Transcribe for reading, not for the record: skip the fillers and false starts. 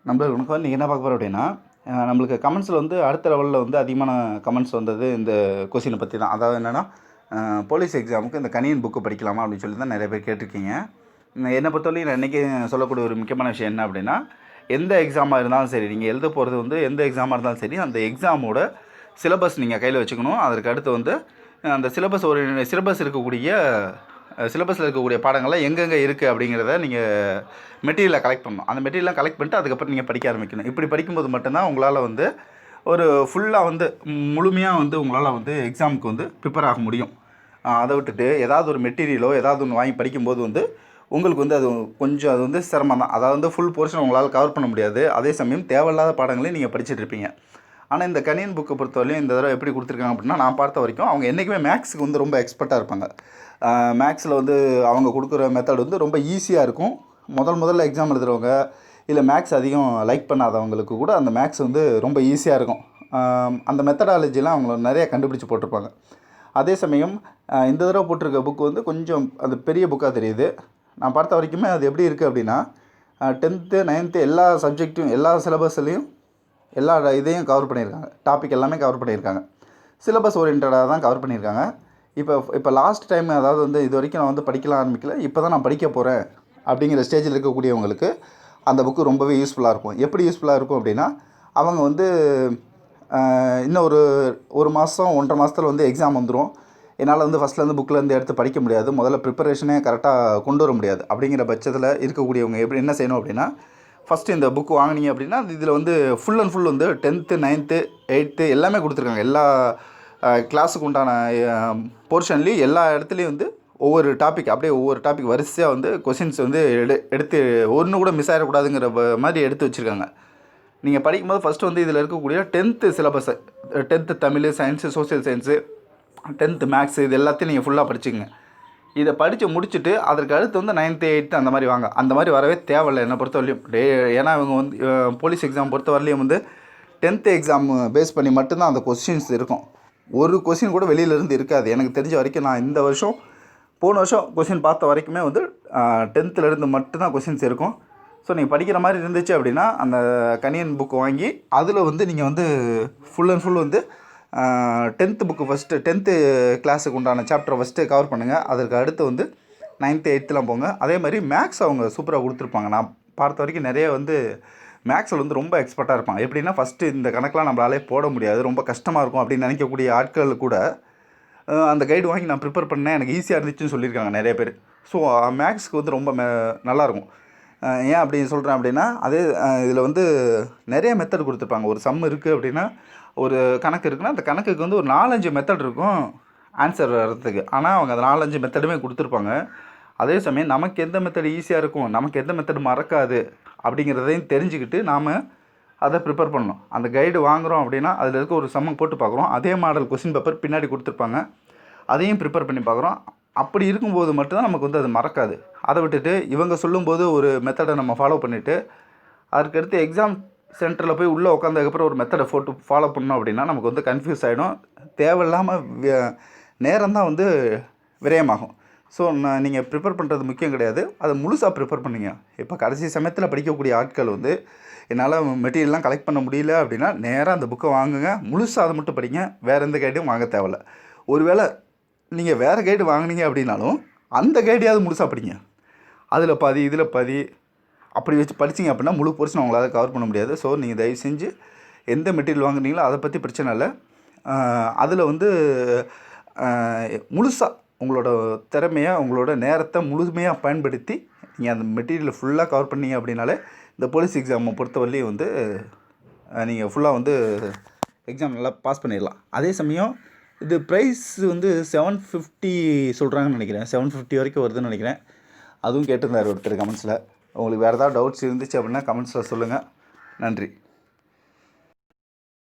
நம்மளுக்கு வந்து என்ன பார்க்க போகிறோம் அப்படின்னா, நம்மளுக்கு கமெண்ட்ஸில் வந்து அடுத்த லெவலில் வந்து அதிகமான கமெண்ட்ஸ் வந்தது இந்த கொஸ்டினை பற்றி தான். அதாவது என்னென்னா, போலீஸ் எக்ஸாமுக்கு இந்த கனியன் புக்கு படிக்கலாமா அப்படின்னு சொல்லி தான் நிறைய பேர் கேட்டிருக்கீங்க. என்னை பொறுத்தவரைக்கும் நான் இன்றைக்கி சொல்லக்கூடிய ஒரு முக்கியமான விஷயம் என்ன அப்படின்னா, எந்த எக்ஸாமாக இருந்தாலும் சரி, நீங்கள் எழுத போகிறது வந்து எந்த எக்ஸாமாக இருந்தாலும் சரி, அந்த எக்ஸாமோட சிலபஸ் நீங்கள் கையில் வச்சுக்கணும். அதற்கு அடுத்து வந்து அந்த சிலபஸில் இருக்கக்கூடிய பாடங்கள்லாம் எங்கெங்கே இருக்குது அப்படிங்கிறத நீங்கள் மெட்டீரியலை கலெக்ட் பண்ணணும். அந்த மெட்டீரியலாம் கலெக்ட் பண்ணிட்டு அதுக்கப்புறம் நீங்கள் படிக்க ஆரம்பிக்கணும். இப்படி படிக்கும்போது மட்டும்தான் உங்களால் வந்து ஒரு ஃபுல்லாக வந்து முழுமையாக வந்து உங்களால் வந்து எக்ஸாமுக்கு வந்து ப்ரிப்பேர் ஆக முடியும். அதை விட்டுட்டு ஏதாவது ஒரு மெட்டீரியலோ ஏதாவது ஒன்று வாங்கி படிக்கும்போது வந்து உங்களுக்கு வந்து அது கொஞ்சம் அது வந்து சிரமம் தான். அதாவது வந்து ஃபுல் போர்ஷன் உங்களால் கவர் பண்ண முடியாது. அதே சமயம் தேவையில்லாத பாடங்களையும் நீங்கள் படிச்சுட்டு இருப்பீங்க. ஆனால் இந்த கனியன் புக்கை பொறுத்தவரையும் இந்த தடவை எப்படி கொடுத்துருக்காங்க அப்படின்னா, நான் பார்த்த வரைக்கும் அவங்க என்றைக்குமே மேக்ஸுக்கு வந்து ரொம்ப எக்ஸ்பர்ட்டாக இருப்பாங்க. மேக்ஸில் வந்து அவங்க கொடுக்குற மெத்தட் வந்து ரொம்ப ஈஸியாக இருக்கும். முதல்ல எக்ஸாம் எழுதுகிறவங்க இல்லை மேக்ஸ் அதிகம் லைக் பண்ணாதவங்களுக்கு கூட அந்த மேக்ஸ் வந்து ரொம்ப ஈஸியாக இருக்கும். அந்த மெத்தடாலஜிலாம் அவங்க நிறையா கண்டுபிடிச்சி போட்டிருப்பாங்க. அதே சமயம் இந்த தடவை போட்டிருக்க புக்கு வந்து கொஞ்சம் அது பெரிய புக்காக தெரியுது. நான் பார்த்த வரைக்குமே அது எப்படி இருக்குது அப்படின்னா, 10th 9th எல்லா சப்ஜெக்ட்டும் எல்லா சிலபஸ்லேயும் எல்லா இதையும் கவர் பண்ணியிருக்காங்க. டாபிக் எல்லாமே கவர் பண்ணியிருக்காங்க. சிலபஸ் ஓரியன்டாக தான் கவர் பண்ணியிருக்காங்க. இப்போ லாஸ்ட் டைம், அதாவது வந்து இது வரைக்கும் நான் வந்து படிக்கலாம் ஆரம்பிக்கல, இப்போ தான் நான் படிக்க போகிறேன் அப்படிங்கிற ஸ்டேஜில் இருக்கக்கூடியவங்களுக்கு அந்த புக்கு ரொம்பவே யூஸ்ஃபுல்லாக இருக்கும். எப்படி யூஸ்ஃபுல்லாக இருக்கும் அப்படின்னா, அவங்க வந்து இன்னும் ஒரு மாதம் 1.5 மாதத்தில் வந்து எக்ஸாம் வந்துடும். என்னால் வந்து ஃபஸ்ட்லேருந்து புக்கிலேருந்து எடுத்து படிக்க முடியாது, முதல்ல ப்ரிப்பரேஷனே கரெக்டாக கொண்டு வர முடியாது. அப்படிங்கிற பட்சத்தில் இருக்கக்கூடியவங்க என்ன செய்யணும் அப்படின்னா, ஃபஸ்ட்டு இந்த புக்கு வாங்கினீங்க அப்படின்னா இதில் வந்து ஃபுல் அண்ட் ஃபுல் வந்து 10th 9th 8th எல்லாமே கொடுத்துருக்காங்க. எல்லா கிளாஸுக்கு உண்டான போர்ஷன்லேயும் எல்லா இடத்துலையும் வந்து ஒவ்வொரு டாபிக் வரிசையாக வந்து கொஷின்ஸ் வந்து எடுத்து ஒன்று கூட மிஸ் ஆகிடக்கூடாதுங்கிற மாதிரி எடுத்து வச்சுருக்காங்க. நீங்கள் படிக்கும்போது ஃபஸ்ட்டு வந்து இதில் இருக்கக்கூடிய 10th சிலபஸை 10th Tamil, science, social science, 10th maths, இது எல்லாத்தையும் நீங்கள் ஃபுல்லாக படிச்சுக்கங்க. இதை படித்து முடிச்சுட்டு அதற்கு அடுத்து வந்து 9th 8th அந்த மாதிரி வாங்க. அந்த மாதிரி வரவே தேவையில்லை என்னை பொறுத்தவரையும். ஏன்னா இவங்க வந்து போலீஸ் எக்ஸாம் பொறுத்தவரையிலையும் வந்து 10th எக்ஸாம் பேஸ் பண்ணி மட்டும்தான் அந்த கொஸ்டின்ஸ் இருக்கும். ஒரு கொஸ்டின் கூட வெளியிலேருந்து இருக்காது. எனக்கு தெரிஞ்ச வரைக்கும் நான் போன வருஷம் கொஸ்டின் பார்த்த வரைக்குமே வந்து 10th மட்டும்தான் கொஸ்டின்ஸ் இருக்கும். ஸோ நீங்கள் படிக்கிற மாதிரி இருந்துச்சு அப்படின்னா அந்த கனியன் புக்கு வாங்கி அதில் வந்து நீங்கள் வந்து ஃபுல் அண்ட் ஃபுல் வந்து 10th புக்கு ஃபஸ்ட்டு 10th கிளாஸுக்கு உண்டான சாப்டரை ஃபஸ்ட்டு கவர் பண்ணுங்கள். அதற்கு அடுத்து வந்து 9th 8th போங்க. அதே மாதிரி மேக்ஸ் அவங்க சூப்பராக கொடுத்துருப்பாங்க. நான் பார்த்த வரைக்கும் நிறைய வந்து மேக்ஸில் வந்து ரொம்ப எக்ஸ்பர்ட்டாக இருப்பாங்க. எப்படின்னா ஃபஸ்ட்டு இந்த கணக்கெலாம் நம்மளாலே போட முடியாது, ரொம்ப கஷ்டமாக இருக்கும் அப்படின்னு நினைக்கக்கூடிய ஆட்கள் கூட அந்த கைடு வாங்கி நான் ப்ரிப்பேர் பண்ணேன், எனக்கு ஈஸியாக இருந்துச்சுன்னு சொல்லியிருக்காங்க நிறைய பேர். ஸோ மேக்ஸுக்கு வந்து ரொம்ப நல்லாயிருக்கும். ஏன் அப்படி சொல்கிறேன் அப்படின்னா, இதில் வந்து நிறைய மெத்தட் கொடுத்துருப்பாங்க. ஒரு சம் இருக்குது அப்படின்னா, ஒரு கணக்கு இருக்குன்னா அந்த கணக்குக்கு வந்து ஒரு 4-5 மெத்தட் இருக்கும் ஆன்சர் வர்றதுக்கு. ஆனால் அவங்க அந்த 4-5 மெத்தடுமே கொடுத்துருப்பாங்க. அதே சமயம் நமக்கு எந்த மெத்தட் ஈஸியாக இருக்கும், நமக்கு எந்த மெத்தட் மறக்காது அப்படிங்கிறதையும் தெரிஞ்சுக்கிட்டு நாம் அதை ப்ரிப்பேர் பண்ணணும். அந்த கைடு வாங்குகிறோம் அப்படின்னா அதில் இருக்க ஒரு சம்மம் போட்டு பார்க்குறோம், அதே மாடல் கொஸ்டின் பேப்பர் பின்னாடி கொடுத்துருப்பாங்க, அதையும் ப்ரிப்பேர் பண்ணி பார்க்குறோம். அப்படி இருக்கும்போது மட்டும்தான் நமக்கு வந்து அது மறக்காது. அதை விட்டுட்டு இவங்க சொல்லும்போது ஒரு மெத்தடை நம்ம ஃபாலோ பண்ணிவிட்டு அதுக்கடுத்து எக்ஸாம் சென்டரில் போய் உள்ளே உட்காந்ததுக்கப்புறம் ஒரு மெத்தடை ஃபாலோ பண்ணோம் அப்படின்னா நமக்கு வந்து கன்ஃபியூஸ் ஆகிடும். தேவையில்லாமல் நேரம் தான் வந்து விரயமாகும். ஸோ நீங்கள் ப்ரிப்பேர் பண்ணுறது முக்கியம் கிடையாது, அதை முழுசாக ப்ரிப்பேர் பண்ணிங்க. இப்போ கடைசி சமயத்தில் படிக்கக்கூடிய ஆட்கள் வந்து என்னால் மெட்டீரியல்லாம் கலெக்ட் பண்ண முடியல அப்படின்னா நேராக அந்த புக்கை வாங்குங்க, முழுசாக அதை மட்டும் படிங்க, வேறு எந்த கைடும் வாங்க தேவையில்ல. ஒருவேளை நீங்கள் வேறு கைடு வாங்கினீங்க அப்படின்னாலும் அந்த கைடையாவது முழுசாக படிங்க. அதில் பாதி இதில் பாதி அப்படி வச்சு படிச்சிங்க அப்படின்னா முழு போர்ஷன் அவங்களால கவர் பண்ண முடியாது. ஸோ நீங்கள் தயவு செஞ்சு எந்த மெட்டீரியல் வாங்குறீங்களோ அதை பற்றி பிரச்சனை இல்லை. அதில் வந்து முழுசாக உங்களோட திறமையை, உங்களோட நேரத்தை முழுமையாக பயன்படுத்தி நீங்கள் அந்த மெட்டீரியலை ஃபுல்லாக கவர் பண்ணீங்க அப்படின்னாலே இந்த போலீஸ் எக்ஸாமை பொறுத்தவரையிலையும் வந்து நீங்கள் ஃபுல்லாக வந்து எக்ஸாம் நல்லா பாஸ் பண்ணிடலாம். அதே சமயம் இது ப்ரைஸ் வந்து 750 சொல்கிறாங்கன்னு நினைக்கிறேன், 750 வரைக்கும் வருதுன்னு நினைக்கிறேன். அதுவும் கேட்டிருந்தார் ஒருத்தர் கமெண்ட்ஸில். உங்களுக்கு வேறு ஏதாவது டவுட்ஸ் இருந்துச்சு அப்படின்னா கமெண்ட்ஸில் சொல்லுங்கள். நன்றி.